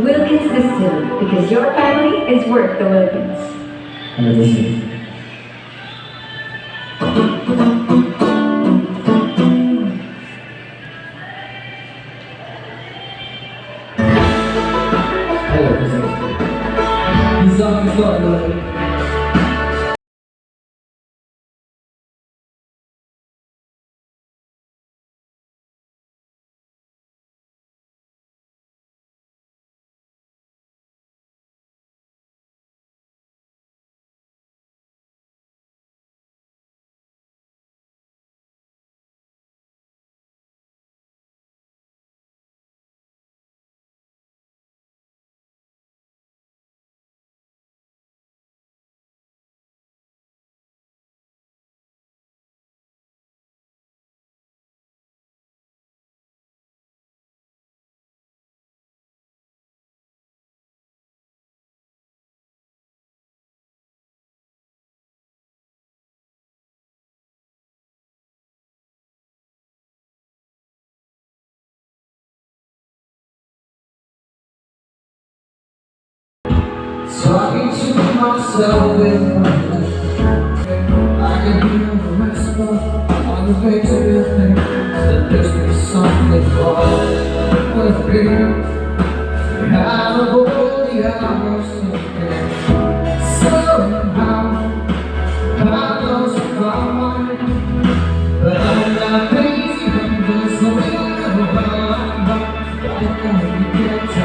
Wilkins Distillery, because your family is worth the Wilkins. Ano ba siya? Hello, Jose. Gusto, ano? Talking to myself in my head, I can hear the whisper on the face of your face that there's me something wrong with me. Out of all the hours again, somehow I lost my mind, but I'm not crazy when there's no reason around. I can't get to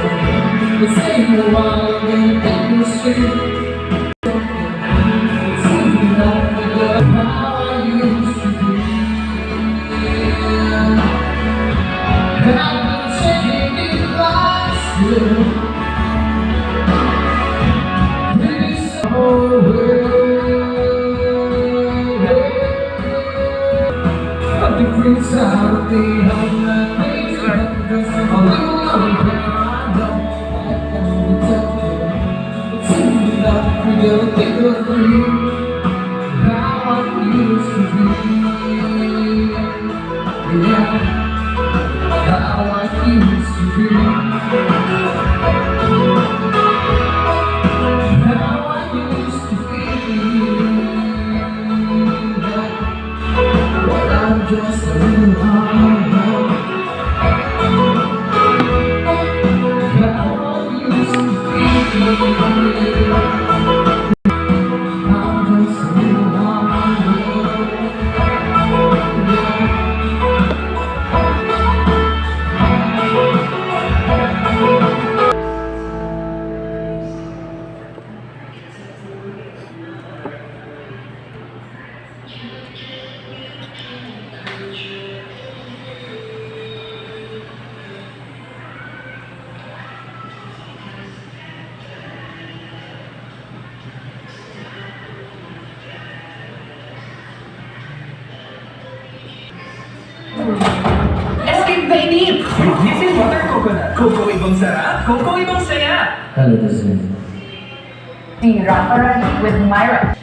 the same one. The street, singing out the love how I used to be. And I've been taking these lives still. Pretty somewhere, but the fruits out of the home that makes it a little unfair. I know I can tell. You'll think of me how I used to be. Yeah, how I used to be. How I used to be. Yeah, but I'm just a little hard. How I used to be. Escape Vainip! This is water coconut. Coco ibang sarap, Coco ibang saya. Hello, Jose. The Rapa with Myra.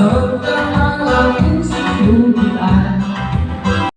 Something I like to do.